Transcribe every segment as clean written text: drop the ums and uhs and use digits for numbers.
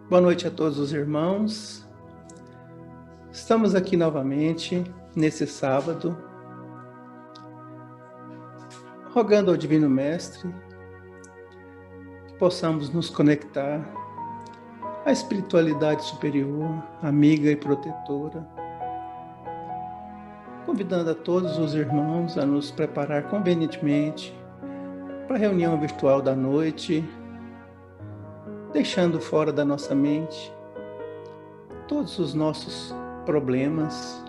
Boa noite a todos os irmãos. Estamos aqui novamente, nesse sábado, rogando ao Divino Mestre que possamos nos conectar à espiritualidade superior, amiga e protetora, convidando a todos os irmãos a nos preparar convenientemente para a reunião virtual da noite, deixando fora da nossa mente todos os nossos problemas,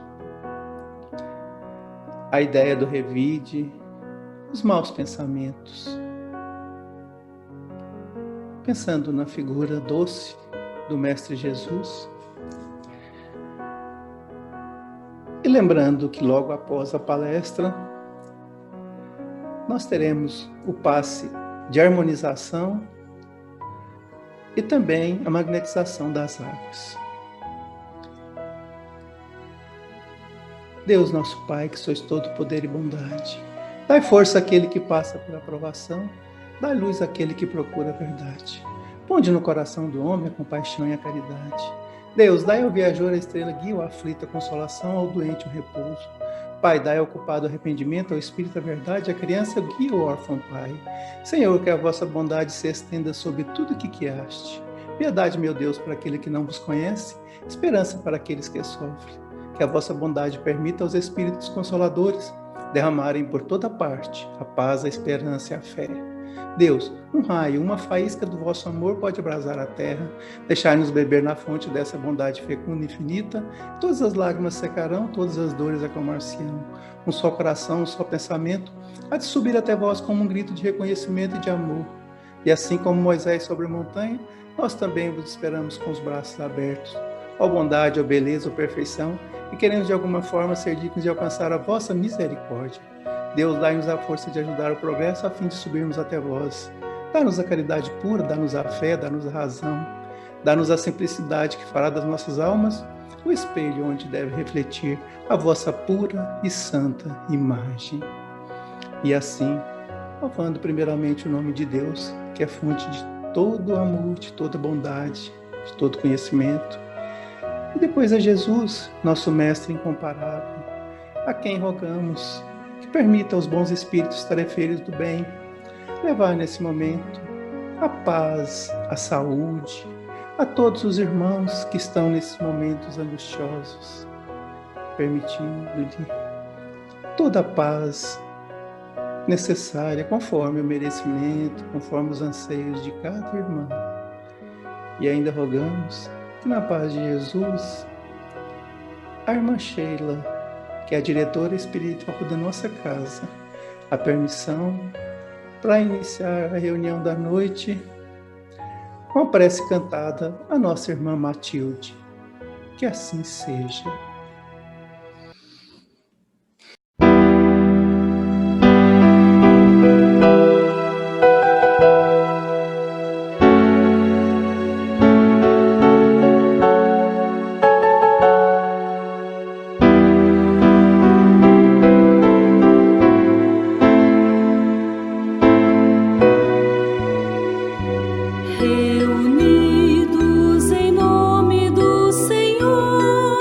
a ideia do revide, os maus pensamentos, pensando na figura doce do Mestre Jesus e lembrando que logo após a palestra nós teremos o passe de harmonização e também a magnetização das águas. Deus nosso Pai, que sois todo poder e bondade, dai força àquele que passa por aprovação, dai luz àquele que procura a verdade. Ponde no coração do homem a compaixão e a caridade. Deus, dai ao viajor a estrela, guia ao aflito a consolação, ao doente o repouso. Pai, dai ao culpado arrependimento, ao espírito a verdade, à criança guia o órfão Pai. Senhor, que a vossa bondade se estenda sobre tudo o que criaste. Piedade, meu Deus, para aquele que não vos conhece, esperança para aqueles que sofrem. Que a vossa bondade permita aos espíritos consoladores derramarem por toda parte a paz, a esperança e a fé. Deus, um raio, uma faísca do vosso amor pode abrasar a terra, deixai-nos beber na fonte dessa bondade fecunda e infinita, todas as lágrimas secarão, todas as dores acalmar-se-ão. Um só coração, um só pensamento, há de subir até vós como um grito de reconhecimento e de amor. E assim como Moisés sobre a montanha, nós também vos esperamos com os braços abertos. Ó bondade, ó beleza, ó perfeição, e queremos de alguma forma ser dignos de alcançar a vossa misericórdia. Deus, dai-nos a força de ajudar o progresso a fim de subirmos até vós. Dá-nos a caridade pura, dá-nos a fé, dá-nos a razão. Dá-nos a simplicidade que fará das nossas almas o espelho onde deve refletir a vossa pura e santa imagem. E assim, louvando primeiramente o nome de Deus, que é fonte de todo amor, de toda bondade, de todo conhecimento. E depois a Jesus, nosso Mestre incomparável, a quem rogamos que permita aos bons espíritos tarefeiros do bem levar nesse momento a paz, a saúde, a todos os irmãos que estão nesses momentos angustiosos, permitindo-lhe toda a paz necessária, conforme o merecimento, conforme os anseios de cada irmão. E ainda rogamos que na paz de Jesus, a irmã Sheila, que é a diretora espiritual da nossa casa, a permissão para iniciar a reunião da noite com a prece cantada à nossa irmã Matilde. Que assim seja. Reunidos em nome do Senhor,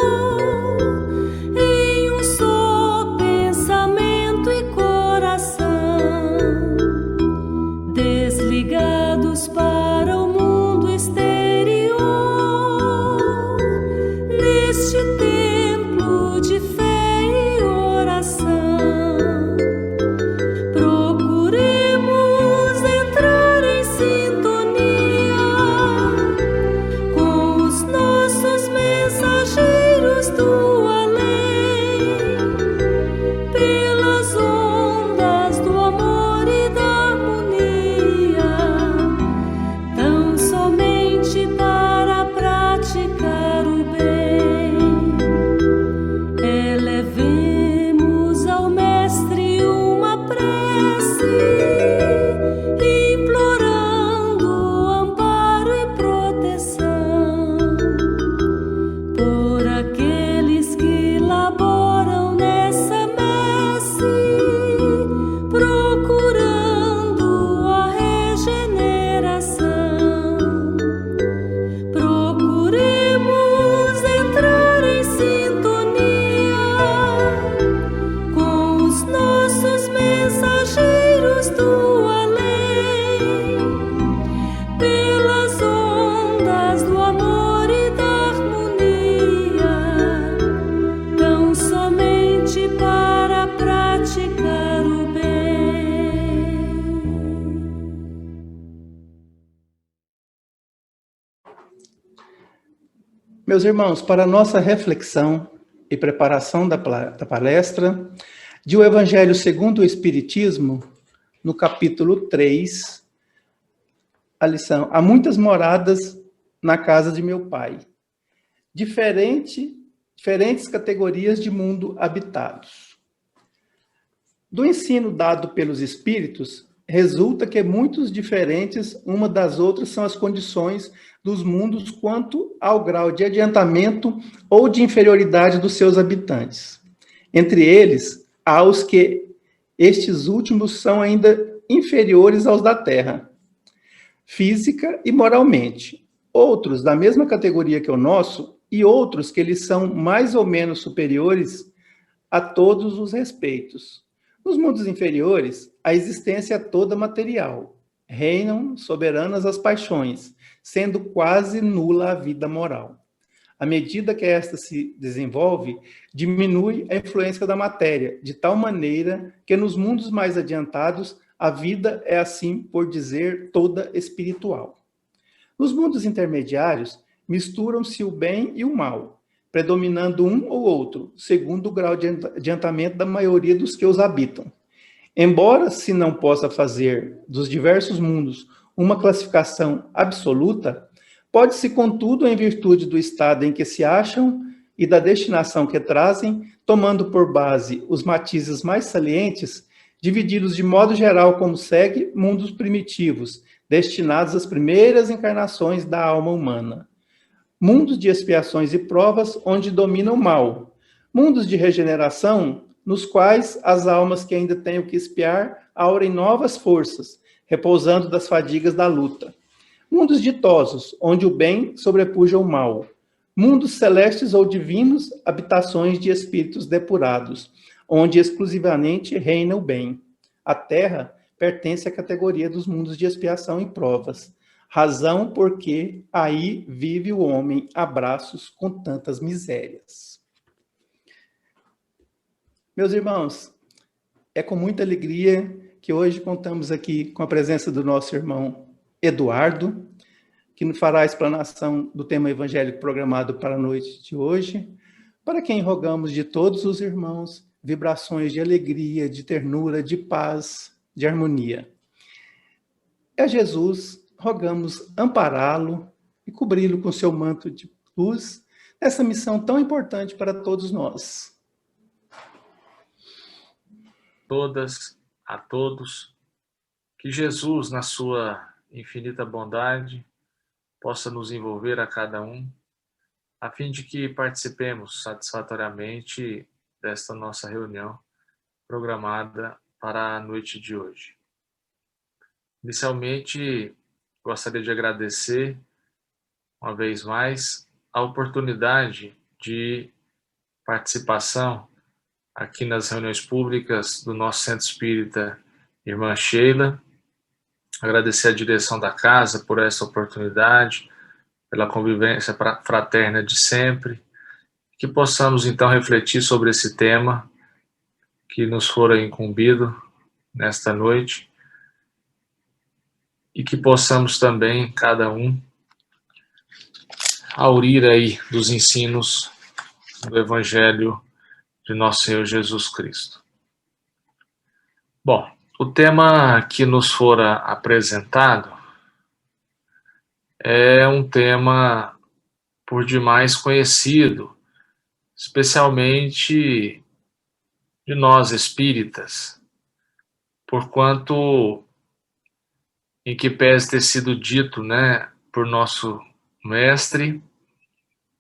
em um só pensamento e coração, desligados para o mundo exterior, neste templo de fé e oração, procuremos entrar em sintonia Meus irmãos, para nossa reflexão e preparação da palestra, de O Evangelho segundo o Espiritismo, no capítulo 3, a lição: há muitas moradas na casa de meu Pai. Diferentes categorias de mundo habitados. Do ensino dado pelos Espíritos, resulta que muitos diferentes uma das outras são as condições dos mundos quanto ao grau de adiantamento ou de inferioridade dos seus habitantes. Entre eles, há os que estes últimos são ainda inferiores aos da Terra, física e moralmente. Outros da mesma categoria que o nosso, e outros que eles são mais ou menos superiores a todos os respeitos. Nos mundos inferiores, a existência é toda material. Reinam soberanas as paixões, sendo quase nula a vida moral. À medida que esta se desenvolve, diminui a influência da matéria, de tal maneira que nos mundos mais adiantados, a vida é, assim por dizer, toda espiritual. Nos mundos intermediários, misturam-se o bem e o mal, predominando um ou outro, segundo o grau de adiantamento da maioria dos que os habitam. Embora se não possa fazer dos diversos mundos uma classificação absoluta, pode-se, contudo, em virtude do estado em que se acham e da destinação que trazem, tomando por base os matizes mais salientes, divididos de modo geral como segue: mundos primitivos, destinados às primeiras encarnações da alma humana. Mundos de expiações e provas, onde domina o mal. Mundos de regeneração, nos quais as almas que ainda têm o que expiar aurem novas forças, repousando das fadigas da luta. Mundos ditosos, onde o bem sobrepuja o mal. Mundos celestes ou divinos, habitações de espíritos depurados, onde exclusivamente reina o bem. A Terra pertence à categoria dos mundos de expiação e provas, razão porque aí vive o homem a braços com tantas misérias. Meus irmãos, é com muita alegria que hoje contamos aqui com a presença do nosso irmão Eduardo, que nos fará a explanação do tema evangélico programado para a noite de hoje, para quem rogamos de todos os irmãos vibrações de alegria, de ternura, de paz, de harmonia. É Jesus, rogamos ampará-lo e cobri-lo com seu manto de luz nessa missão tão importante para todos nós. Todas, a todos, que Jesus, na sua infinita bondade, possa nos envolver a cada um, a fim de que participemos satisfatoriamente desta nossa reunião programada para a noite de hoje. Inicialmente, gostaria de agradecer, uma vez mais, a oportunidade de participação aqui nas reuniões públicas do nosso Centro Espírita Irmã Sheila. Agradecer a direção da casa por essa oportunidade, pela convivência fraterna de sempre, que possamos então refletir sobre esse tema que nos fora incumbido nesta noite e que possamos também, cada um, aurir aí dos ensinos do Evangelho de nosso Senhor Jesus Cristo. Bom, o tema que nos fora apresentado é um tema por demais conhecido, especialmente de nós espíritas, porquanto, em que pese ter sido dito, por nosso mestre,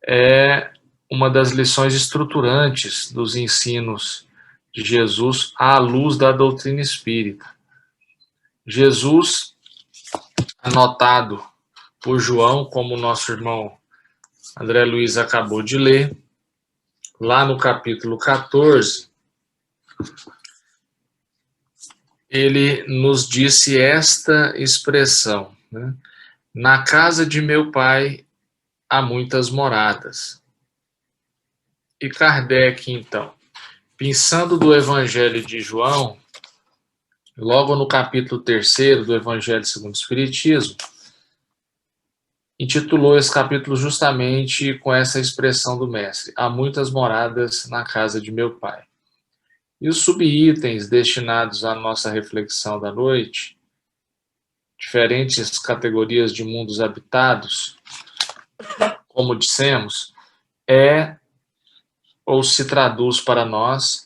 é uma das lições estruturantes dos ensinos de Jesus à luz da doutrina espírita. Jesus, anotado por João, como o nosso irmão André Luiz acabou de ler, lá no capítulo 14, ele nos disse esta expressão, na casa de meu pai há muitas moradas. E Kardec, então, pensando do Evangelho de João, logo no capítulo 3 do Evangelho segundo o Espiritismo, intitulou esse capítulo justamente com essa expressão do mestre: há muitas moradas na casa de meu pai. E os subitens destinados à nossa reflexão da noite, diferentes categorias de mundos habitados, como dissemos, ou se traduz para nós,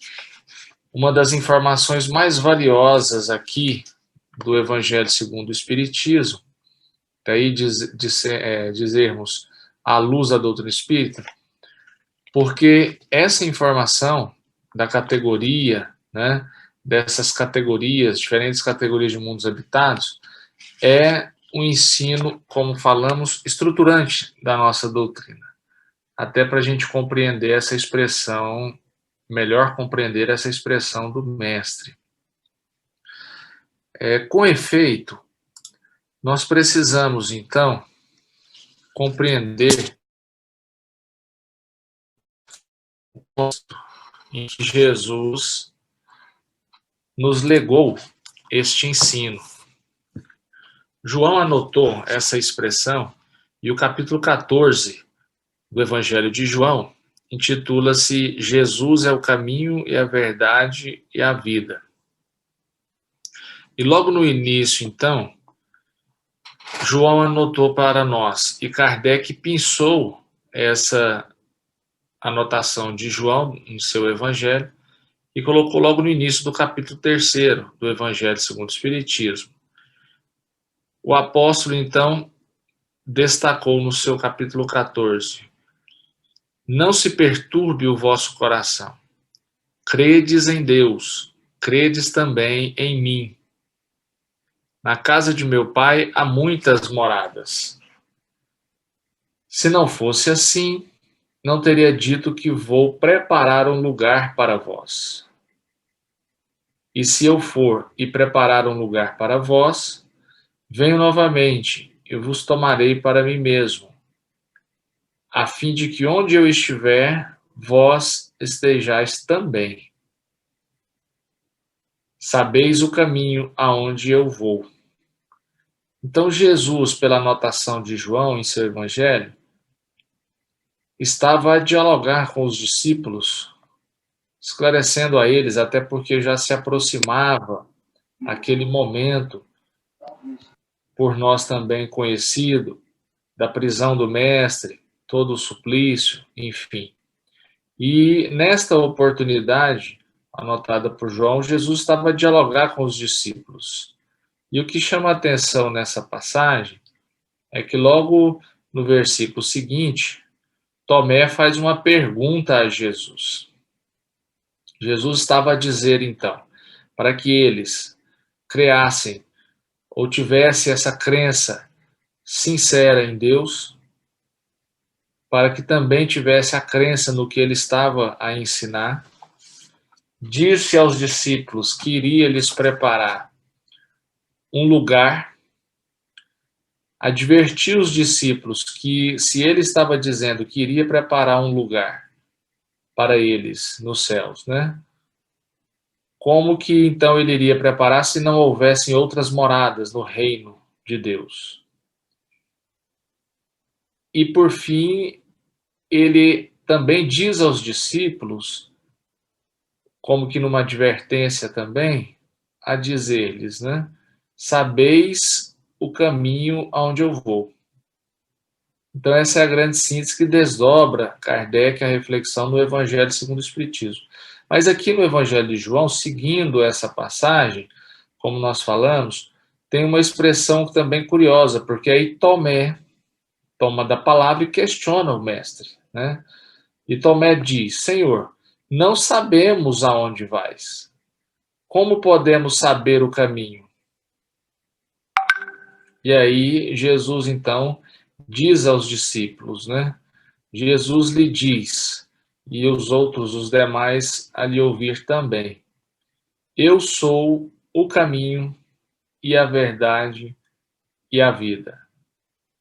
uma das informações mais valiosas aqui do Evangelho segundo o Espiritismo, daí dizermos à luz da doutrina espírita, porque essa informação da categoria, né, dessas categorias, diferentes categorias de mundos habitados, é um ensino, como falamos, estruturante da nossa doutrina, até para a gente compreender essa expressão, melhor compreender essa expressão do mestre. Com efeito, nós precisamos, então, compreender o ponto em que Jesus nos legou este ensino. João anotou essa expressão e o capítulo 14 do Evangelho de João intitula-se Jesus é o caminho e a verdade e a vida. E logo no início, então, João anotou para nós, e Kardec pensou essa anotação de João em seu Evangelho e colocou logo no início do capítulo 3º do Evangelho segundo o Espiritismo. O apóstolo, então, destacou no seu capítulo 14: não se perturbe o vosso coração. Credes em Deus, credes também em mim. Na casa de meu pai há muitas moradas. Se não fosse assim, não teria dito que vou preparar um lugar para vós. E se eu for e preparar um lugar para vós, venho novamente e vos tomarei para mim mesmo, a fim de que onde eu estiver, vós estejais também. Sabeis o caminho aonde eu vou. Então Jesus, pela anotação de João em seu Evangelho, estava a dialogar com os discípulos, esclarecendo a eles, até porque já se aproximava aquele momento, por nós também conhecido, da prisão do Mestre, todo o suplício, enfim. E nesta oportunidade, anotada por João, Jesus estava a dialogar com os discípulos. E o que chama a atenção nessa passagem é que logo no versículo seguinte, Tomé faz uma pergunta a Jesus. Jesus estava a dizer, então, para que eles criassem ou tivessem essa crença sincera em Deus, para que também tivesse a crença no que ele estava a ensinar, disse aos discípulos que iria lhes preparar um lugar, advertiu os discípulos que se ele estava dizendo que iria preparar um lugar para eles nos céus, né? Como que então ele iria preparar se não houvessem outras moradas no reino de Deus? E por fim, ele também diz aos discípulos, como que numa advertência também, a dizer-lhes, né? Sabeis o caminho aonde eu vou. Então essa é a grande síntese que desdobra Kardec a reflexão no Evangelho segundo o Espiritismo. Mas aqui no Evangelho de João, seguindo essa passagem, como nós falamos, tem uma expressão também curiosa, porque aí Tomé toma da palavra e questiona o mestre, né? E Tomé diz: Senhor, não sabemos aonde vais. Como podemos saber o caminho? E aí Jesus, então, diz aos discípulos, né? Jesus lhe diz, e os demais, a lhe ouvir também: eu sou o caminho e a verdade e a vida.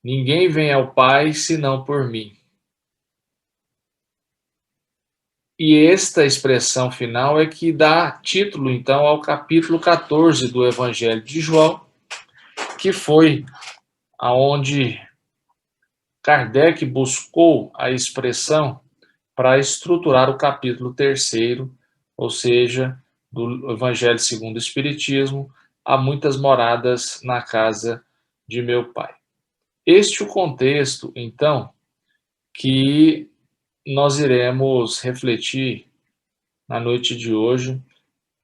Ninguém vem ao Pai senão por mim. E esta expressão final é que dá título, então, ao capítulo 14 do Evangelho de João, que foi aonde Kardec buscou a expressão para estruturar o capítulo 3º, ou seja, do Evangelho segundo o Espiritismo, há muitas moradas na casa de meu Pai. Este é o contexto, então, que nós iremos refletir na noite de hoje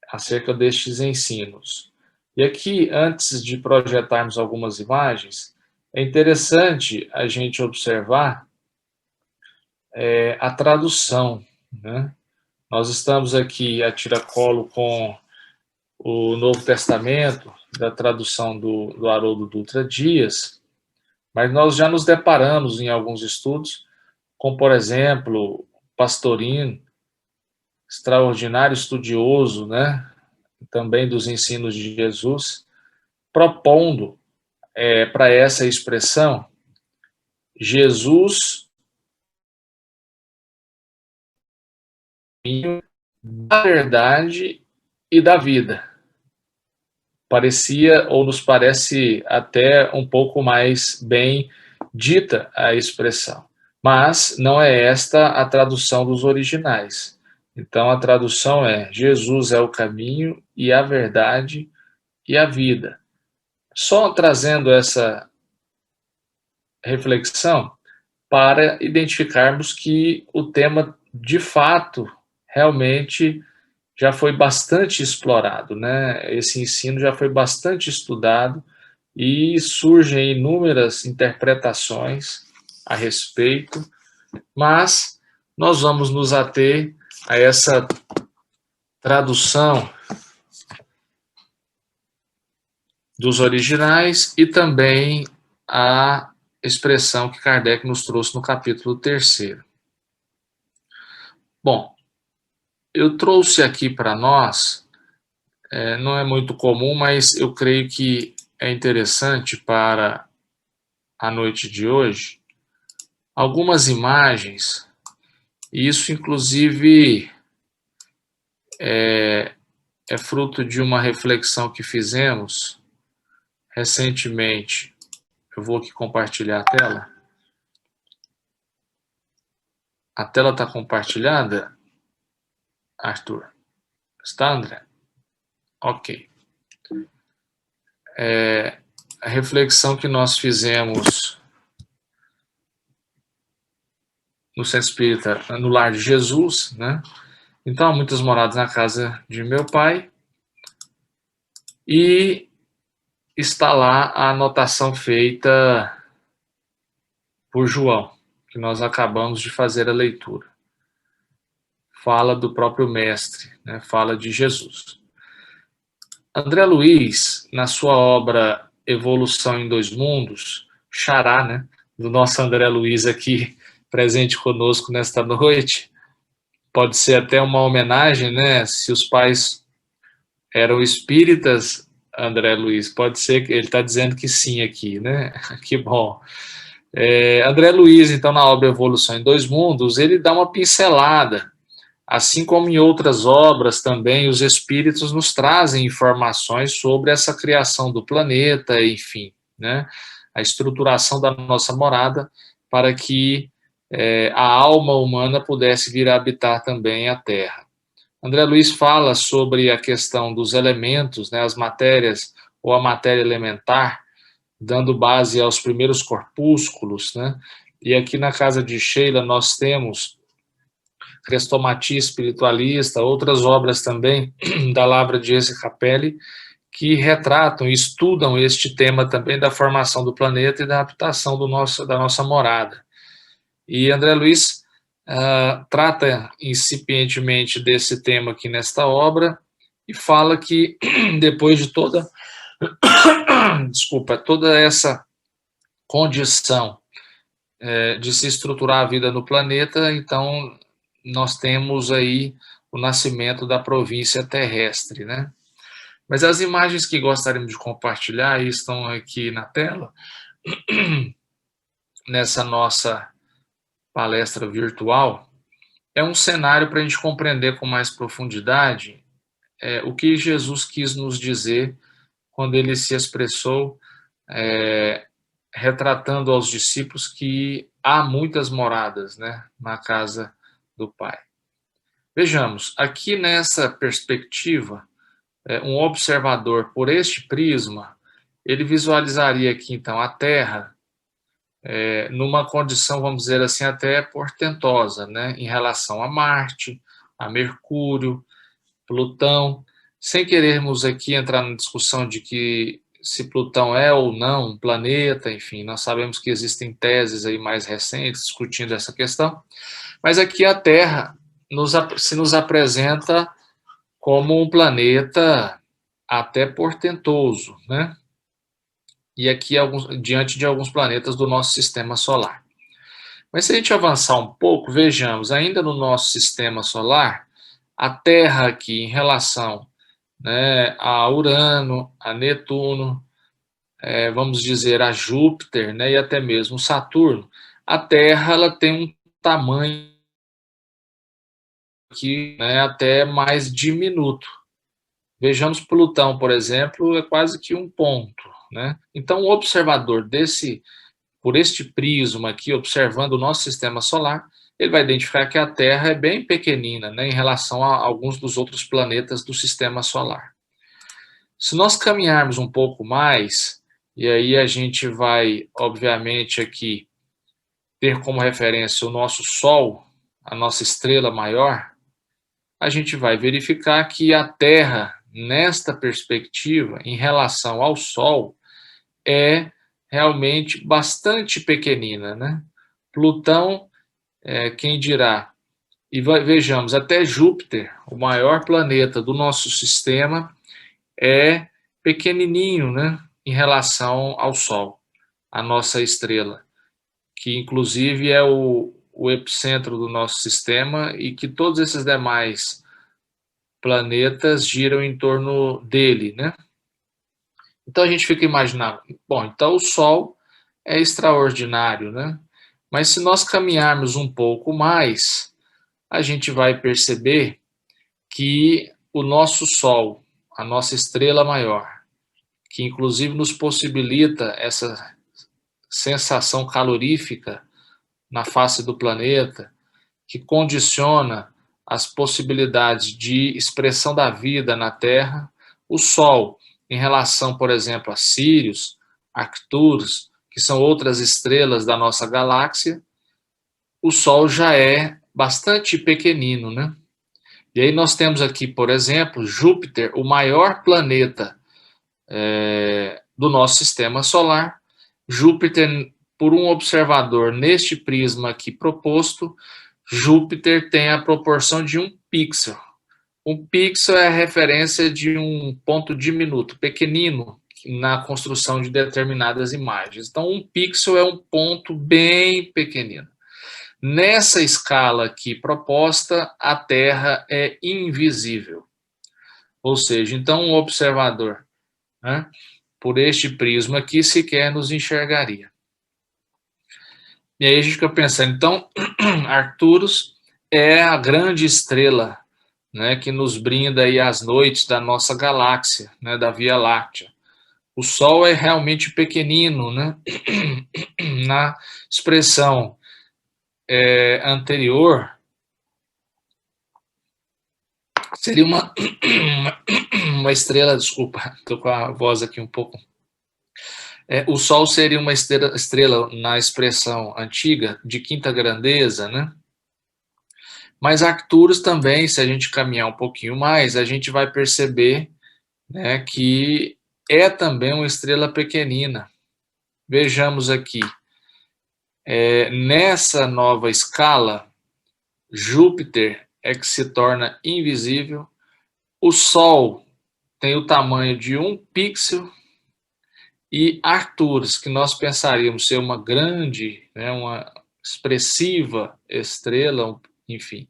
acerca destes ensinos. E aqui, antes de projetarmos algumas imagens, é interessante a gente observar a tradução, né? Nós estamos aqui a tiracolo com o Novo Testamento, da tradução do Haroldo Dutra Dias, mas nós já nos deparamos em alguns estudos com, por exemplo, Pastorino, extraordinário estudioso, né, também dos ensinos de Jesus, propondo para essa expressão Jesus da verdade e da vida. Parecia, ou nos parece até um pouco mais bem dita a expressão, mas não é esta a tradução dos originais. Então a tradução é: Jesus é o caminho e a verdade e a vida. Só trazendo essa reflexão para identificarmos que o tema, de fato, realmente já foi bastante explorado, né? Esse ensino já foi bastante estudado e surgem inúmeras interpretações a respeito, mas nós vamos nos ater a essa tradução dos originais e também a expressão que Kardec nos trouxe no capítulo 3º. Bom, eu trouxe aqui para nós, não é muito comum, mas eu creio que é interessante para a noite de hoje, algumas imagens, e isso inclusive é fruto de uma reflexão que fizemos recentemente. Eu vou aqui compartilhar a tela. A tela está compartilhada, Arthur? Está, André? Ok. A reflexão que nós fizemos no Centro Espírita, no Lar de Jesus, né? Então, há muitas moradas na casa de meu pai, e está lá a anotação feita por João, que nós acabamos de fazer a leitura. Fala do próprio mestre, né? Fala de Jesus. André Luiz, na sua obra Evolução em Dois Mundos, xará, né, do nosso André Luiz aqui presente conosco nesta noite, pode ser até uma homenagem, né, se os pais eram espíritas, André Luiz, pode ser que ele está dizendo que sim aqui, né, que bom. André Luiz, então, na obra Evolução em Dois Mundos, ele dá uma pincelada, assim como em outras obras também, os espíritos nos trazem informações sobre essa criação do planeta, enfim, né, a estruturação da nossa morada para que a alma humana pudesse vir a habitar também a Terra. André Luiz fala sobre a questão dos elementos, né, as matérias ou a matéria elementar, dando base aos primeiros corpúsculos, né, e aqui na casa de Sheila nós temos Crestomatia Espiritualista, outras obras também da Lavra de Eze Capelli, que retratam e estudam este tema também da formação do planeta e da habitação da nossa morada. E André Luiz trata incipientemente desse tema aqui nesta obra e fala que depois de toda essa condição de se estruturar a vida no planeta, então nós temos aí o nascimento da província terrestre, né? Mas as imagens que gostaríamos de compartilhar estão aqui na tela, nessa nossa palestra virtual, é um cenário para a gente compreender com mais profundidade o que Jesus quis nos dizer quando ele se expressou retratando aos discípulos que há muitas moradas, né, na casa do Pai. Vejamos, aqui nessa perspectiva, um observador por este prisma, ele visualizaria aqui então a Terra numa condição, vamos dizer assim, até portentosa, né, em relação a Marte, a Mercúrio, Plutão, sem querermos aqui entrar na discussão de que se Plutão é ou não um planeta, enfim, nós sabemos que existem teses aí mais recentes discutindo essa questão, mas aqui a Terra se nos apresenta como um planeta até portentoso, né? E aqui diante de alguns planetas do nosso sistema solar. Mas se a gente avançar um pouco, vejamos, ainda no nosso sistema solar, a Terra aqui em relação, né, a Urano, a Netuno, vamos dizer a Júpiter, né, e até mesmo Saturno, a Terra ela tem um tamanho aqui, né, até mais diminuto. Vejamos Plutão, por exemplo, é quase que um ponto, né? Então, o observador por este prisma aqui, observando o nosso sistema solar, ele vai identificar que a Terra é bem pequenina, né, em relação a alguns dos outros planetas do sistema solar. Se nós caminharmos um pouco mais, e aí a gente vai, obviamente, aqui ter como referência o nosso Sol, a nossa estrela maior, a gente vai verificar que a Terra, nesta perspectiva, em relação ao Sol, é realmente bastante pequenina, né? Plutão, quem dirá? E vejamos, até Júpiter, o maior planeta do nosso sistema, é pequenininho, né? Em relação ao Sol, a nossa estrela, que inclusive é o epicentro do nosso sistema e que todos esses demais planetas giram em torno dele, né? Então a gente fica imaginando, bom, então o Sol é extraordinário, né? Mas se nós caminharmos um pouco mais, a gente vai perceber que o nosso Sol, a nossa estrela maior, que inclusive nos possibilita essa sensação calorífica na face do planeta, que condiciona as possibilidades de expressão da vida na Terra, o Sol, em relação, por exemplo, a Sírius, Arcturus, que são outras estrelas da nossa galáxia, o Sol já é bastante pequenino, né? E aí nós temos aqui, por exemplo, Júpiter, o maior planeta do nosso sistema solar. Júpiter, por um observador neste prisma aqui proposto, Júpiter tem a proporção de 1 pixel. 1 pixel é a referência de um ponto diminuto, pequenino, na construção de determinadas imagens. Então, 1 pixel é um ponto bem pequenino. Nessa escala aqui proposta, a Terra é invisível. Ou seja, então um observador, né, por este prisma aqui sequer nos enxergaria. E aí a gente fica pensando, então, Arcturus é a grande estrela, né, que nos brinda aí as noites da nossa galáxia, né, da Via Láctea. O Sol é realmente pequenino, né? Na expressão anterior, seria uma estrela, desculpa, estou com a voz aqui um pouco. O Sol seria uma estrela na expressão antiga de quinta grandeza, né? Mas Arcturus também, se a gente caminhar um pouquinho mais, a gente vai perceber, né, que é também uma estrela pequenina. Vejamos aqui, nessa nova escala, Júpiter é que se torna invisível, o Sol tem o tamanho de 1 pixel, e Arcturus, que nós pensaríamos ser uma grande, né, uma expressiva estrela, enfim,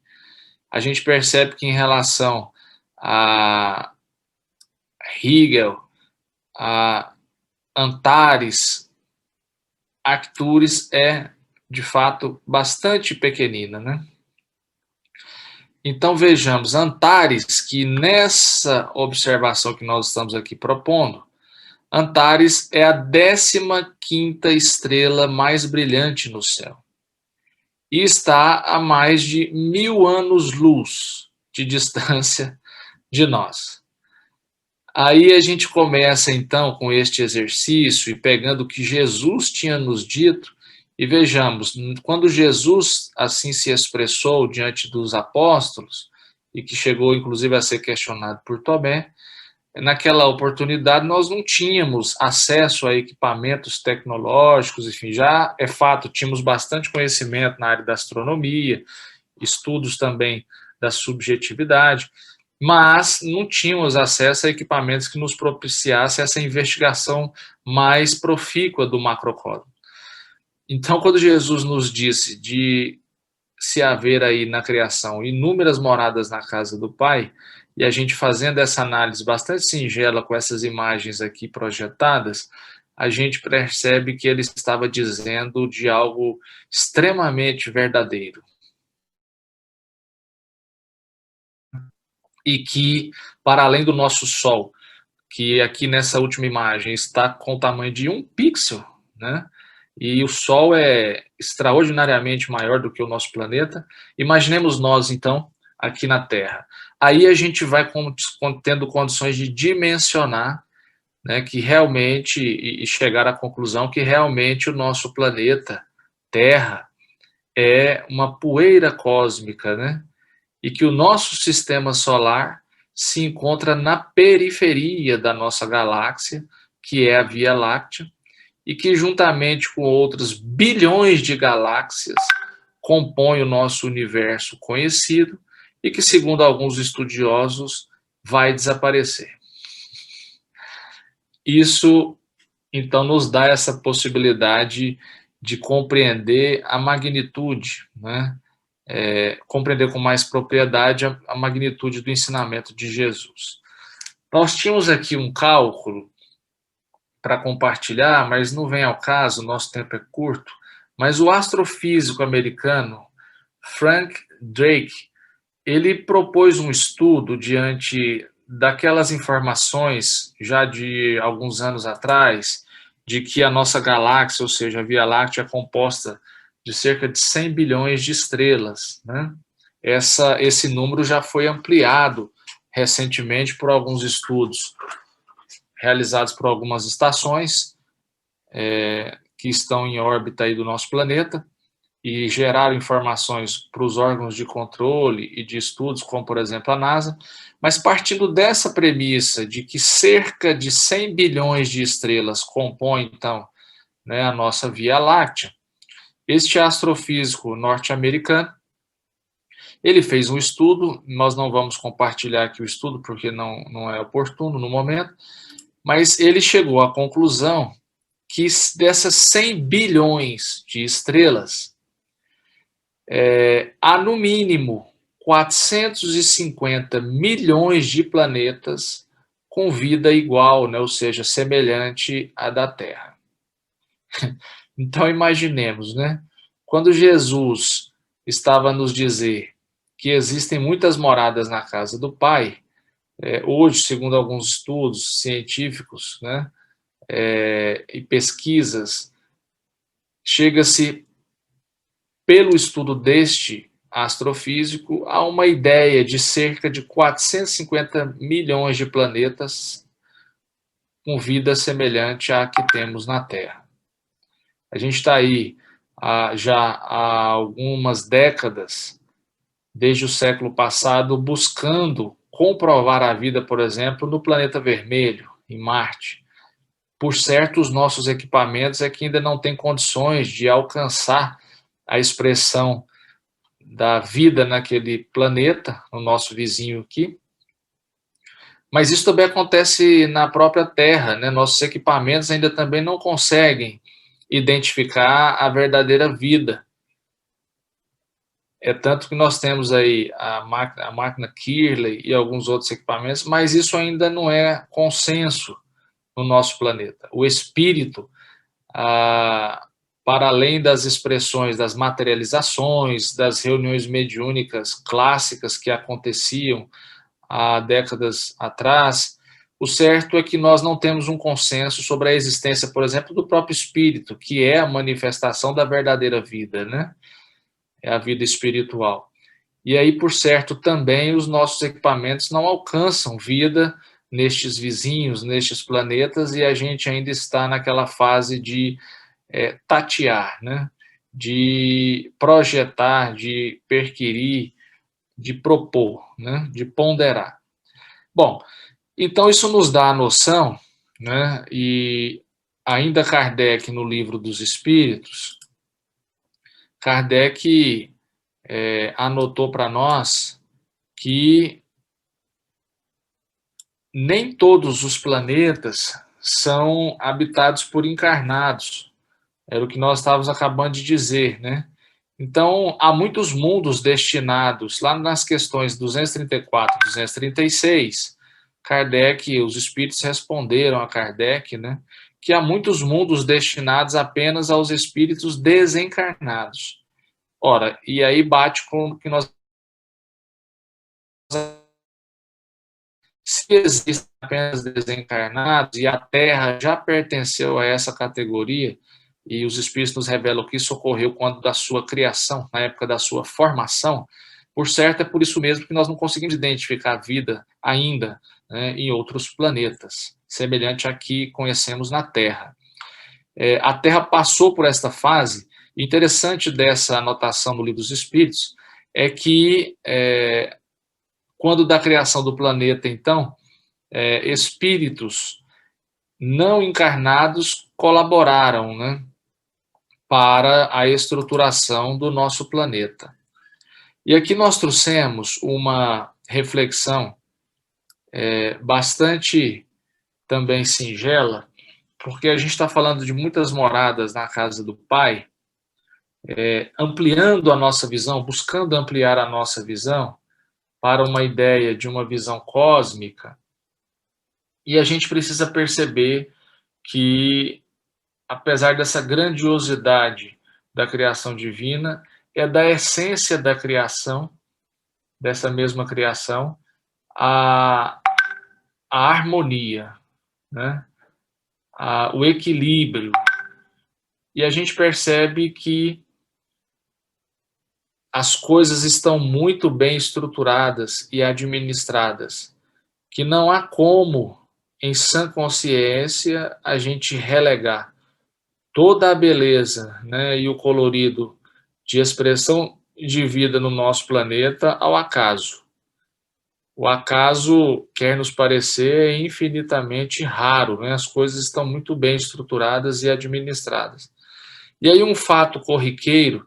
a gente percebe que em relação a Rigel, a Antares, Arcturus é, de fato, bastante pequenina, né? Então, vejamos, Antares, que nessa observação que nós estamos aqui propondo, Antares é a 15ª estrela mais brilhante no céu e está a mais de 1000 anos-luz de distância de nós. Aí a gente começa, então, com este exercício e pegando o que Jesus tinha nos dito, e vejamos, quando Jesus assim se expressou diante dos apóstolos, e que chegou, inclusive, a ser questionado por Tomé, naquela oportunidade nós não tínhamos acesso a equipamentos tecnológicos, enfim, já é fato, tínhamos bastante conhecimento na área da astronomia, estudos também da subjetividade, mas não tínhamos acesso a equipamentos que nos propiciassem essa investigação mais profícua do macrocosmo. Então, quando Jesus nos disse de se haver aí na criação inúmeras moradas na casa do Pai, e a gente fazendo essa análise bastante singela com essas imagens aqui projetadas, a gente percebe que ele estava dizendo de algo extremamente verdadeiro. E que, para além do nosso Sol, que aqui nessa última imagem está com o tamanho de 1 pixel, né? E o Sol é extraordinariamente maior do que o nosso planeta. Imaginemos nós, então, aqui na Terra. Aí a gente vai tendo condições de dimensionar, né, que realmente, e chegar à conclusão que realmente o nosso planeta, Terra, é uma poeira cósmica, né? E que o nosso sistema solar se encontra na periferia da nossa galáxia, que é a Via Láctea, e que juntamente com outros bilhões de galáxias compõe o nosso universo conhecido e que, segundo alguns estudiosos, vai desaparecer. Isso, então, nos dá essa possibilidade de compreender a magnitude, né? Compreender com mais propriedade a magnitude do ensinamento de Jesus. Nós tínhamos aqui um cálculo para compartilhar, mas não vem ao caso, nosso tempo é curto, mas o astrofísico americano Frank Drake, ele propôs um estudo diante daquelas informações, já de alguns anos atrás, de que a nossa galáxia, ou seja, a Via Láctea, é composta de cerca de 100 bilhões de estrelas, né? Esse número já foi ampliado recentemente por alguns estudos realizados por algumas estações que estão em órbita aí do nosso planeta e geraram informações para os órgãos de controle e de estudos, como, por exemplo, a NASA, mas partindo dessa premissa de que cerca de 100 bilhões de estrelas compõem, então, né, a nossa Via Láctea, este astrofísico norte-americano, ele fez um estudo, nós não vamos compartilhar aqui o estudo porque não é oportuno no momento, mas ele chegou à conclusão que dessas 100 bilhões de estrelas, há no mínimo 450 milhões de planetas com vida igual, né, ou seja, semelhante à da Terra. Então imaginemos, né, quando Jesus estava a nos dizer que existem muitas moradas na casa do Pai, hoje, segundo alguns estudos científicos, né, e pesquisas, chega-se, pelo estudo deste astrofísico, a uma ideia de cerca de 450 milhões de planetas com vida semelhante à que temos na Terra. A gente está aí já há algumas décadas, desde o século passado, buscando comprovar a vida, por exemplo, no planeta vermelho, em Marte. Por certo, os nossos equipamentos é que ainda não têm condições de alcançar a expressão da vida naquele planeta, no nosso vizinho aqui. Mas isso também acontece na própria Terra, né? Nossos equipamentos ainda também não conseguem identificar a verdadeira vida. É tanto que nós temos aí a máquina Kirley e alguns outros equipamentos, mas isso ainda não é consenso no nosso planeta. O espírito, para além das expressões, das materializações, das reuniões mediúnicas clássicas que aconteciam há décadas atrás, O certo é que nós não temos um consenso sobre a existência, por exemplo, do próprio espírito, que é a manifestação da verdadeira vida, né? É a vida espiritual. E aí, por certo, também os nossos equipamentos não alcançam vida nestes vizinhos, nestes planetas, e a gente ainda está naquela fase de tatear, né? De projetar, de perquirir, de propor, né? De ponderar. Bom, então isso nos dá a noção, né? E ainda Kardec, no Livro dos Espíritos, Kardec anotou para nós que nem todos os planetas são habitados por encarnados. Era o que nós estávamos acabando de dizer, né? Então, há muitos mundos destinados, lá nas questões 234 e 236, Kardec, os espíritos responderam a Kardec, né, que há muitos mundos destinados apenas aos espíritos desencarnados. Ora, e aí bate com o que nós... Se existem apenas desencarnados e a Terra já pertenceu a essa categoria, e os Espíritos nos revelam que isso ocorreu quando da sua criação, na época da sua formação, por certo é por isso mesmo que nós não conseguimos identificar vida ainda, né, em outros planetas, semelhante a que conhecemos na Terra. A Terra passou por esta fase. Interessante dessa anotação no Livro dos Espíritos é que quando da criação do planeta, então, espíritos não encarnados colaboraram, né, para a estruturação do nosso planeta. E aqui nós trouxemos uma reflexão bastante também singela, porque a gente está falando de muitas moradas na casa do Pai, ampliando a nossa visão, buscando ampliar a nossa visão para uma ideia de uma visão cósmica, e a gente precisa perceber que, apesar dessa grandiosidade da criação divina, é da essência da criação, dessa mesma criação, a harmonia, né? O equilíbrio. E a gente percebe que as coisas estão muito bem estruturadas e administradas, que não há como, em sã consciência, a gente relegar toda a beleza, né, e o colorido de expressão de vida no nosso planeta ao acaso. O acaso, quer nos parecer, é infinitamente raro, né? As coisas estão muito bem estruturadas e administradas. E aí um fato corriqueiro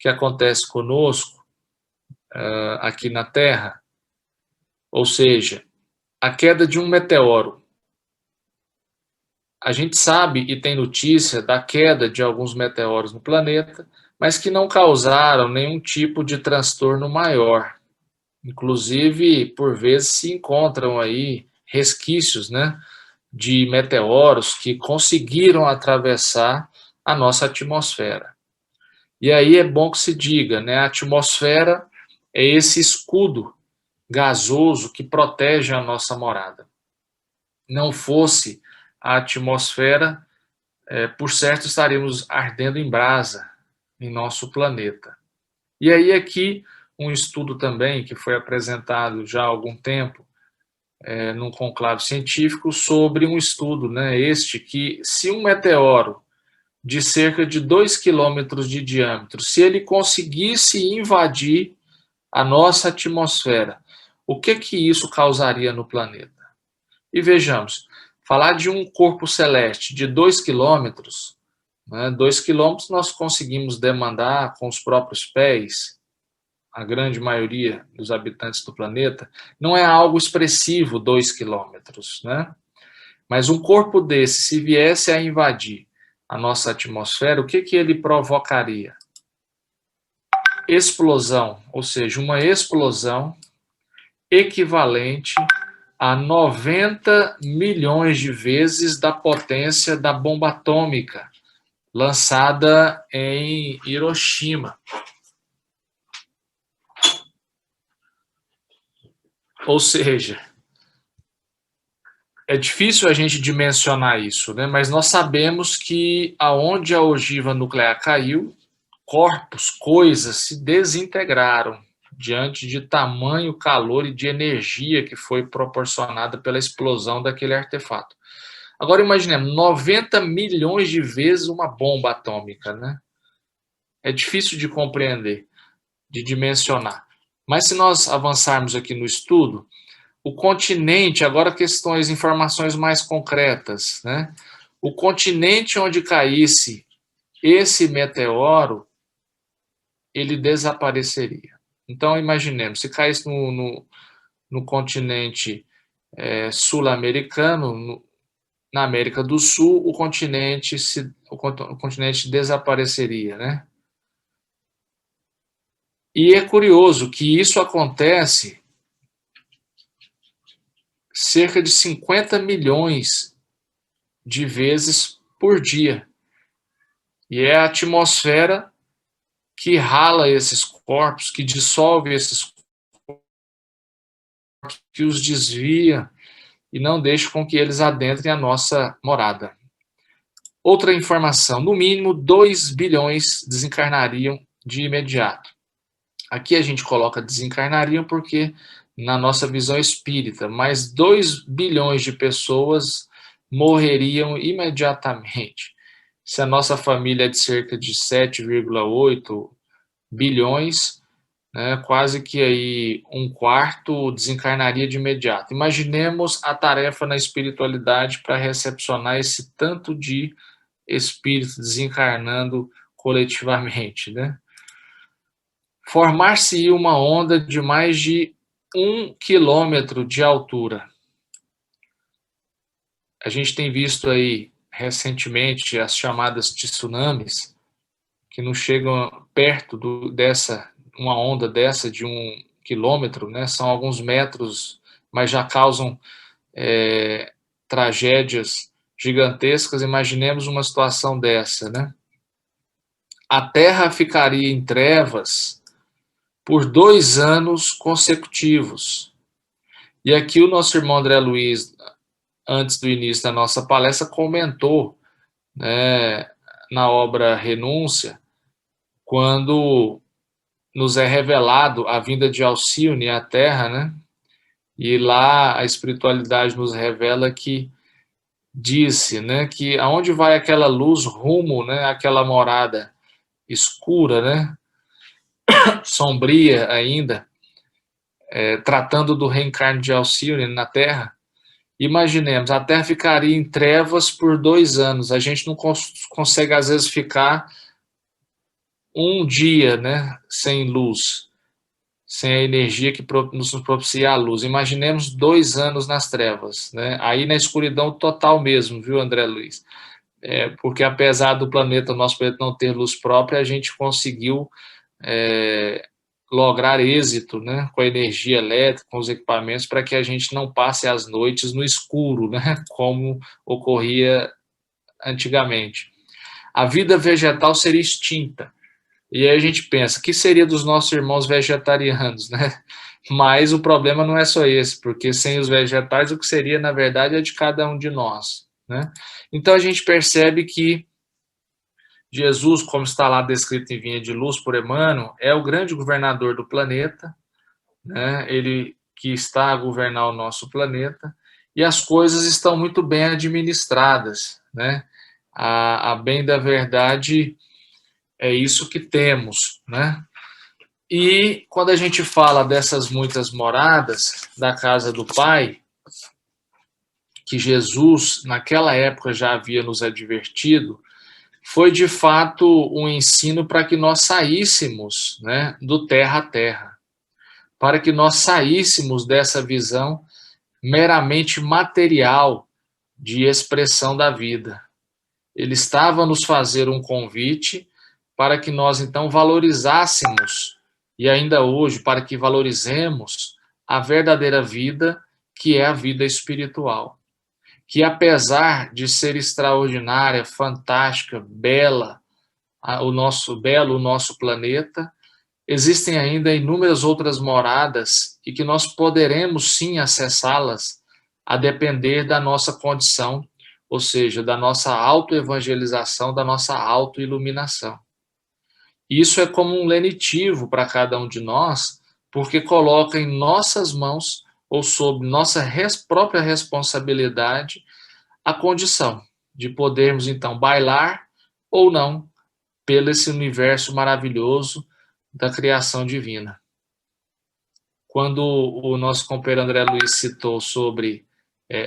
que acontece conosco aqui na Terra, ou seja, a queda de um meteoro. A gente sabe e tem notícia da queda de alguns meteoros no planeta, mas que não causaram nenhum tipo de transtorno maior. Inclusive, por vezes se encontram aí resquícios, né, de meteoros que conseguiram atravessar a nossa atmosfera. E aí é bom que se diga, né, a atmosfera é esse escudo gasoso que protege a nossa morada. Não fosse a atmosfera, por certo estaríamos ardendo em brasa em nosso planeta. E aí aqui um estudo também que foi apresentado já há algum tempo num conclave científico sobre um estudo, né, que se um meteoro de cerca de 2 quilômetros de diâmetro, se ele conseguisse invadir a nossa atmosfera, o que isso causaria no planeta? E vejamos, falar de um corpo celeste de 2 quilômetros, né, 2 quilômetros nós conseguimos demandar com os próprios pés, a grande maioria dos habitantes do planeta, não é algo expressivo 2 quilômetros, né? Mas um corpo desse, se viesse a invadir a nossa atmosfera, o que ele provocaria? Explosão, ou seja, uma explosão equivalente a 90 milhões de vezes da potência da bomba atômica lançada em Hiroshima. Ou seja, É difícil a gente dimensionar isso, né? Mas nós sabemos que aonde a ogiva nuclear caiu, corpos, coisas se desintegraram diante de tamanho calor e de energia que foi proporcionada pela explosão daquele artefato. Agora imaginemos, 90 milhões de vezes uma bomba atômica, né? É difícil de compreender, de dimensionar. Mas se nós avançarmos aqui no estudo, o continente, agora questões, informações mais concretas, né? O continente onde caísse esse meteoro, ele desapareceria. Então, imaginemos, se caísse no continente sul-americano, na América do Sul, o continente desapareceria, né? E é curioso que isso acontece cerca de 50 milhões de vezes por dia. E é a atmosfera que rala esses corpos, que dissolve esses corpos, que os desvia e não deixa com que eles adentrem a nossa morada. Outra informação, no mínimo 2 bilhões desencarnariam de imediato. Aqui a gente coloca desencarnariam porque na nossa visão espírita, mas 2 bilhões de pessoas morreriam imediatamente. Se a nossa família é de cerca de 7,8 bilhões, né, quase que aí um quarto desencarnaria de imediato. Imaginemos a tarefa na espiritualidade para recepcionar esse tanto de espíritos desencarnando coletivamente, né? Formar-se uma onda de mais de 1 quilômetro de altura. A gente tem visto aí recentemente as chamadas tsunamis, que não chegam perto uma onda dessa de 1 quilômetro, né? São alguns metros, mas já causam tragédias gigantescas. Imaginemos uma situação dessa, né? A Terra ficaria em trevas por 2 anos consecutivos. E aqui o nosso irmão André Luiz, antes do início da nossa palestra, comentou, né, na obra Renúncia, quando nos é revelado a vinda de Alcione à Terra, né? E lá a espiritualidade nos revela que disse, né, que aonde vai aquela luz rumo, né, aquela morada escura, né, sombria ainda, tratando do reencarne de Alcione na Terra. Imaginemos, a Terra ficaria em trevas por 2 anos. A gente não consegue, às vezes, ficar um dia, né, sem luz, sem a energia que nos propicia a luz. Imaginemos 2 anos nas trevas, né? Aí na escuridão total mesmo, viu, André Luiz? Porque apesar do nosso planeta não ter luz própria, a gente conseguiu lograr êxito, né, com a energia elétrica, com os equipamentos, para que a gente não passe as noites no escuro, né, como ocorria antigamente. A vida vegetal seria extinta. E aí a gente pensa, o que seria dos nossos irmãos vegetarianos, né? Mas o problema não é só esse, porque sem os vegetais, o que seria, na verdade, é de cada um de nós, né? Então a gente percebe que Jesus, como está lá descrito em Vinha de Luz por Emmanuel, é o grande governador do planeta, né? Ele que está a governar o nosso planeta, e as coisas estão muito bem administradas, né? A bem da verdade, é isso que temos, né? E quando a gente fala dessas muitas moradas da casa do Pai, que Jesus, naquela época, já havia nos advertido, foi de fato um ensino para que nós saíssemos, né, do terra a terra, para que nós saíssemos dessa visão meramente material de expressão da vida. Ele estava a nos fazer um convite para que nós, então, valorizássemos, e ainda hoje, para que valorizemos a verdadeira vida, que é a vida espiritual. Que, apesar de ser extraordinária, fantástica, bela, o nosso planeta, existem ainda inúmeras outras moradas e que nós poderemos, sim, acessá-las a depender da nossa condição, ou seja, da nossa autoevangelização, da nossa autoiluminação. Isso é como um lenitivo para cada um de nós, porque coloca em nossas mãos, ou sob nossa própria responsabilidade, a condição de podermos, então, bailar ou não pelo esse universo maravilhoso da criação divina. Quando o nosso companheiro André Luiz citou sobre,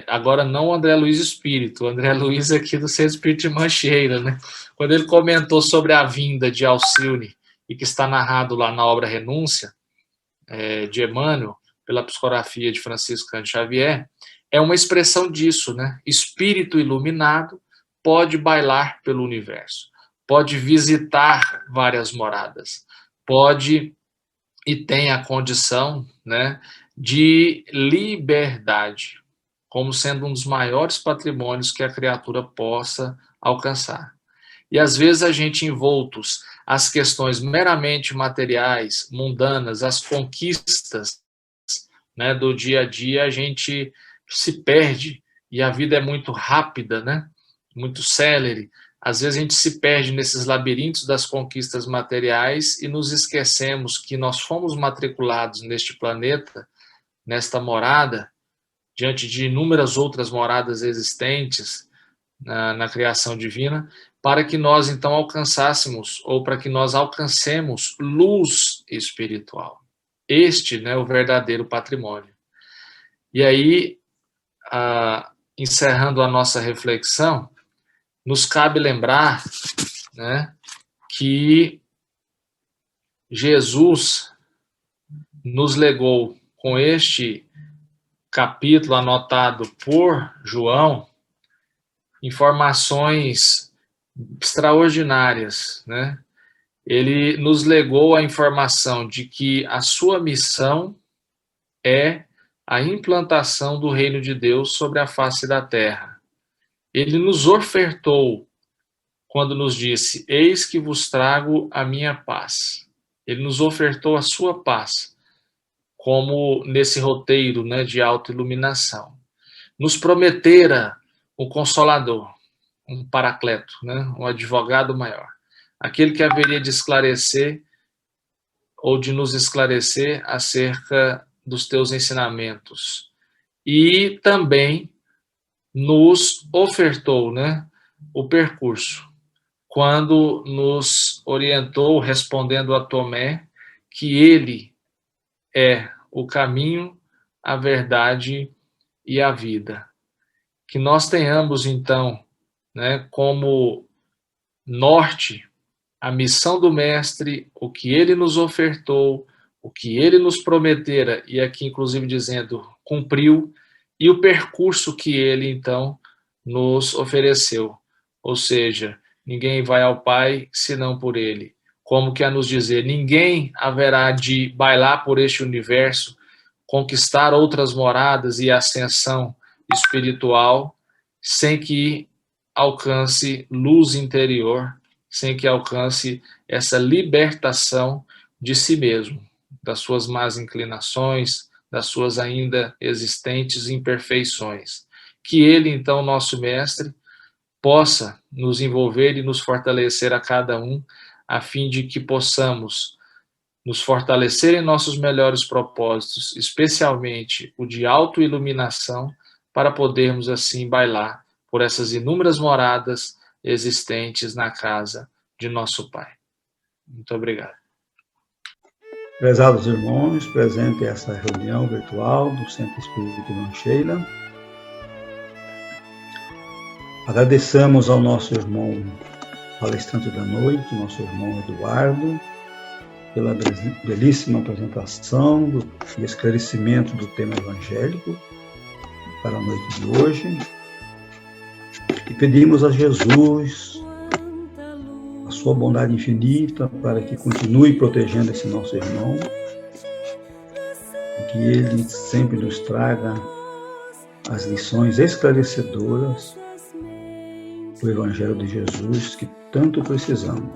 agora não o André Luiz Espírito, o André Luiz aqui do Centro Espírito de Mancheira, né? Quando ele comentou sobre a vinda de Alcione, e que está narrado lá na obra Renúncia, de Emmanuel, pela psicografia de Francisco Cândido Xavier, é uma expressão disso, né? Espírito iluminado pode bailar pelo universo, pode visitar várias moradas, pode e tem a condição, né, de liberdade, como sendo um dos maiores patrimônios que a criatura possa alcançar. E às vezes a gente, envoltos às questões meramente materiais, mundanas, as conquistas, né, do dia a dia, a gente se perde, e a vida é muito rápida, né, muito célere. Às vezes a gente se perde nesses labirintos das conquistas materiais e nos esquecemos que nós fomos matriculados neste planeta, nesta morada, diante de inúmeras outras moradas existentes na criação divina, para que nós então alcançássemos, ou para que nós alcancemos luz espiritual. Este, né, o verdadeiro patrimônio. E aí, encerrando a nossa reflexão, nos cabe lembrar, né, que Jesus nos legou, com este capítulo anotado por João, informações extraordinárias, né? Ele nos legou a informação de que a sua missão é a implantação do reino de Deus sobre a face da terra. Ele nos ofertou quando nos disse: eis que vos trago a minha paz. Ele nos ofertou a sua paz, como nesse roteiro, né, de autoiluminação. Nos prometera um consolador, um paracleto, né, um advogado maior, aquele que haveria de esclarecer ou de nos esclarecer acerca dos teus ensinamentos. E também nos ofertou, né, o percurso, quando nos orientou, respondendo a Tomé, que ele é o caminho, a verdade e a vida. Que nós tenhamos, então, né, como norte a missão do Mestre, o que ele nos ofertou, o que ele nos prometera, e aqui inclusive dizendo, cumpriu, e o percurso que ele, então, nos ofereceu. Ou seja, ninguém vai ao Pai senão por ele. Como que a nos dizer, ninguém haverá de bailar por este universo, conquistar outras moradas e ascensão espiritual, sem que alcance luz interior, sem que alcance essa libertação de si mesmo, das suas más inclinações, das suas ainda existentes imperfeições. Que ele, então, nosso Mestre, possa nos envolver e nos fortalecer a cada um, a fim de que possamos nos fortalecer em nossos melhores propósitos, especialmente o de autoiluminação, para podermos assim bailar por essas inúmeras moradas existentes na casa de nosso Pai. Muito obrigado. Prezados irmãos, presente essa reunião virtual do Centro Espírita de Mancheira, agradecemos ao nosso irmão palestrante da noite, nosso irmão Eduardo, pela belíssima apresentação e esclarecimento do tema evangélico para a noite de hoje. E pedimos a Jesus a sua bondade infinita para que continue protegendo esse nosso irmão, e que ele sempre nos traga as lições esclarecedoras do Evangelho de Jesus que tanto precisamos.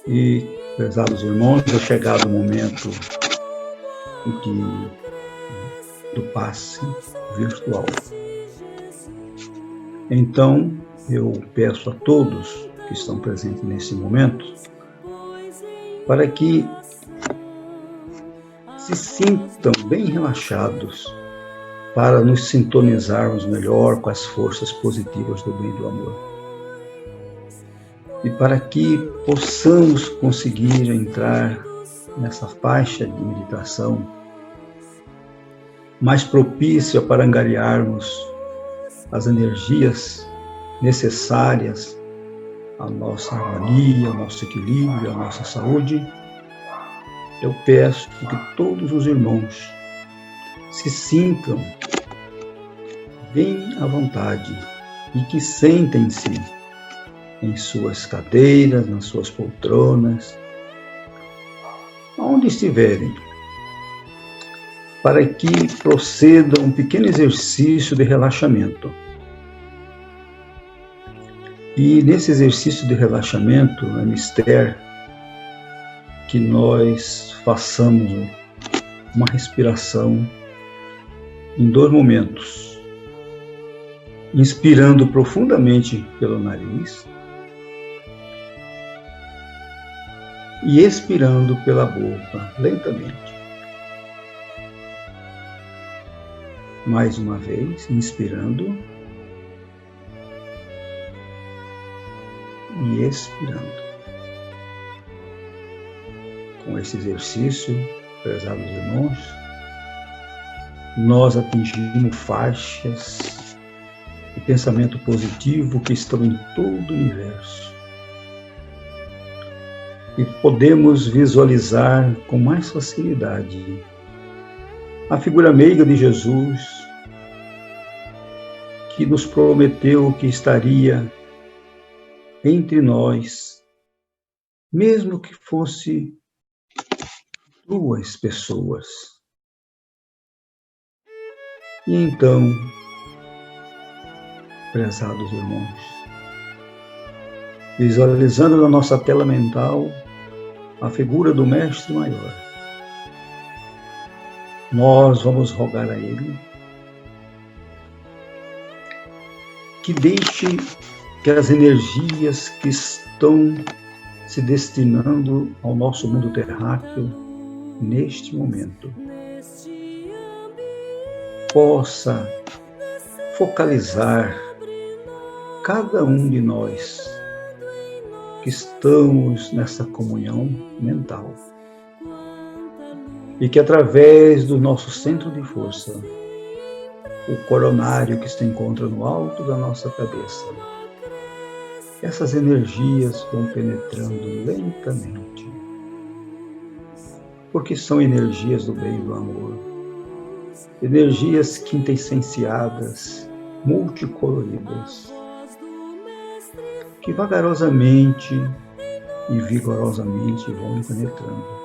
E, prezados irmãos, é chegado o momento em que do passe virtual. Então, eu peço a todos que estão presentes nesse momento para que se sintam bem relaxados para nos sintonizarmos melhor com as forças positivas do bem e do amor. E para que possamos conseguir entrar nessa faixa de meditação mais propícia para angariarmos as energias necessárias à nossa harmonia, ao nosso equilíbrio, à nossa saúde, eu peço que todos os irmãos se sintam bem à vontade e que sentem-se em suas cadeiras, nas suas poltronas, onde estiverem, para que proceda um pequeno exercício de relaxamento. E nesse exercício de relaxamento, é mister que nós façamos uma respiração em 2 momentos, inspirando profundamente pelo nariz e expirando pela boca, lentamente. Mais uma vez, inspirando e expirando. Com esse exercício, prezados irmãos, nós atingimos faixas de pensamento positivo que estão em todo o universo. E podemos visualizar com mais facilidade a figura meiga de Jesus, que nos prometeu que estaria entre nós, mesmo que fosse 2 pessoas. E então, prezados irmãos, visualizando na nossa tela mental a figura do Mestre Maior, nós vamos rogar a Ele que deixe que as energias que estão se destinando ao nosso mundo terráqueo neste momento possa focalizar cada um de nós que estamos nessa comunhão mental e que através do nosso centro de força, o coronário que se encontra no alto da nossa cabeça, essas energias vão penetrando lentamente, porque são energias do bem e do amor, energias quintessenciadas, multicoloridas, que vagarosamente e vigorosamente vão penetrando.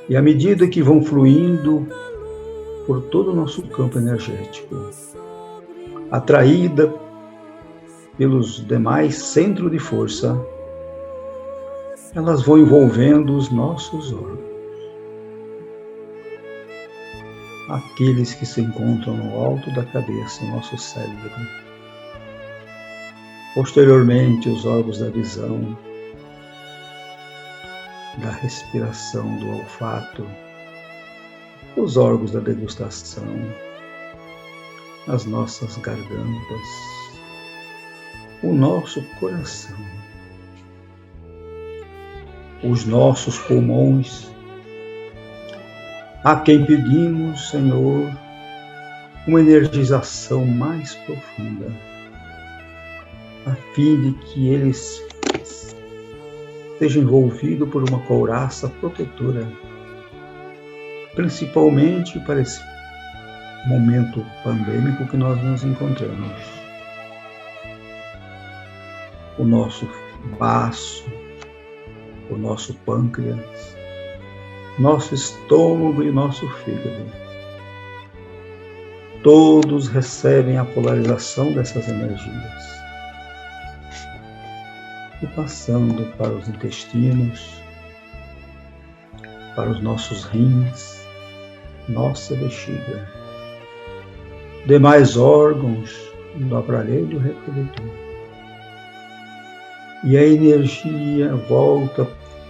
E à medida que vão fluindo por todo o nosso campo energético, atraída pelos demais centros de força, elas vão envolvendo os nossos órgãos. Aqueles que se encontram no alto da cabeça, o nosso cérebro. Posteriormente, os órgãos da visão, da respiração, do olfato, os órgãos da degustação, as nossas gargantas, o nosso coração, os nossos pulmões, a quem pedimos, Senhor, uma energização mais profunda, a fim de que eles sejam envolvidos por uma couraça protetora, principalmente para esse momento pandêmico que nós nos encontramos. O nosso baço, o nosso pâncreas, nosso estômago e nosso fígado. Todos recebem a polarização dessas energias. E passando para os intestinos, para os nossos rins, nossa bexiga, demais órgãos do aparelho reprodutor. E a energia volta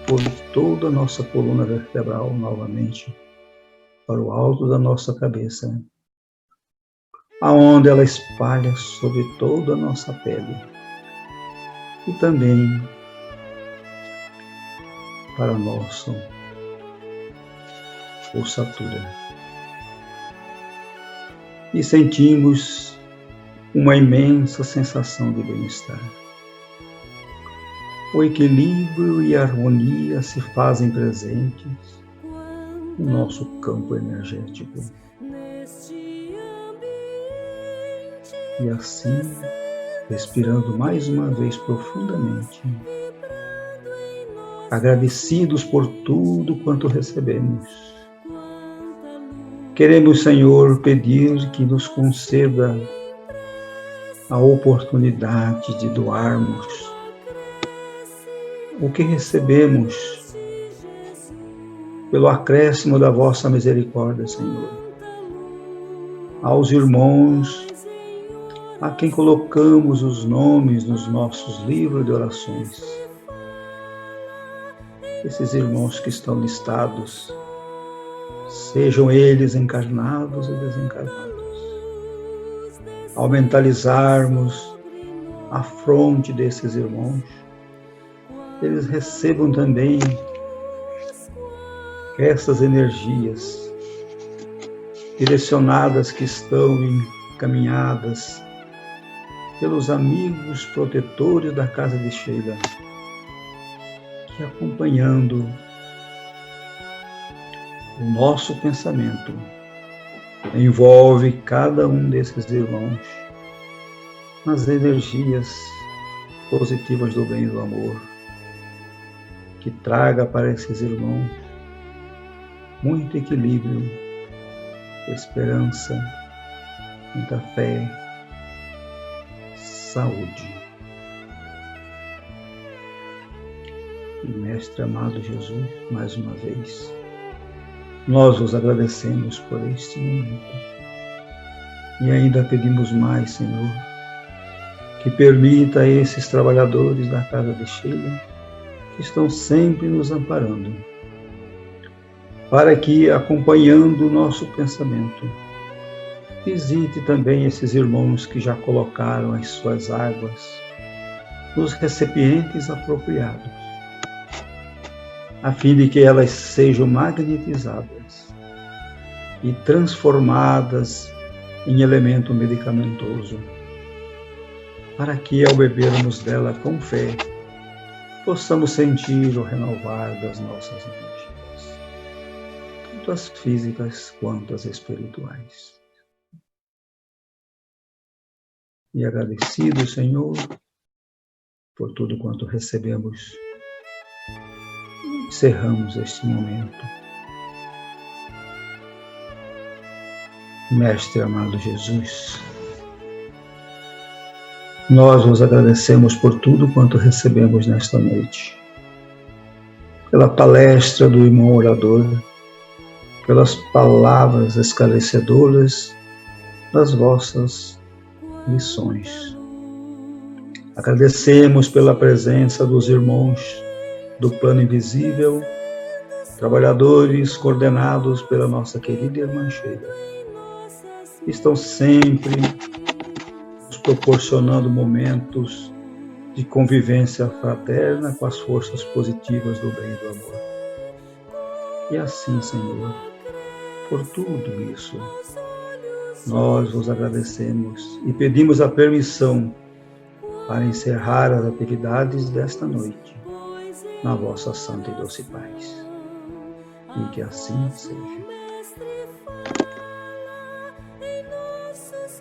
por toda a nossa coluna vertebral novamente para o alto da nossa cabeça, aonde ela espalha sobre toda a nossa pele e também para a nossa ossatura. E sentimos uma imensa sensação de bem-estar. O equilíbrio e a harmonia se fazem presentes no nosso campo energético. E assim, respirando mais uma vez profundamente, agradecidos por tudo quanto recebemos, queremos, Senhor, pedir que nos conceda a oportunidade de doarmos o que recebemos pelo acréscimo da vossa misericórdia, Senhor, aos irmãos a quem colocamos os nomes nos nossos livros de orações. Esses irmãos que estão listados, sejam eles encarnados e desencarnados. Ao mentalizarmos a fronte desses irmãos, eles recebam também essas energias direcionadas que estão encaminhadas pelos amigos protetores da casa de Sheila, que acompanhando o nosso pensamento, envolve cada um desses irmãos nas energias positivas do bem e do amor, que traga para esses irmãos muito equilíbrio, esperança, muita fé, saúde. E Mestre amado Jesus, mais uma vez, nós vos agradecemos por este momento. E ainda pedimos mais, Senhor, que permita a esses trabalhadores da casa de Sheila, que estão sempre nos amparando, para que, acompanhando o nosso pensamento, visite também esses irmãos que já colocaram as suas águas nos recipientes apropriados, a fim de que elas sejam magnetizadas e transformadas em elemento medicamentoso, para que, ao bebermos dela com fé, possamos sentir o renovar das nossas energias, tanto as físicas quanto as espirituais. E agradecido, Senhor, por tudo quanto recebemos, encerramos este momento. Mestre amado Jesus, nós vos agradecemos por tudo quanto recebemos nesta noite, pela palestra do irmão orador, pelas palavras esclarecedoras das vossas lições. Agradecemos pela presença dos irmãos do plano invisível, trabalhadores coordenados pela nossa querida irmã Sheila. Estão sempre nos proporcionando momentos de convivência fraterna com as forças positivas do bem e do amor. E assim, Senhor, por tudo isso, nós vos agradecemos e pedimos a permissão para encerrar as atividades desta noite na vossa santa e doce paz. E que assim seja.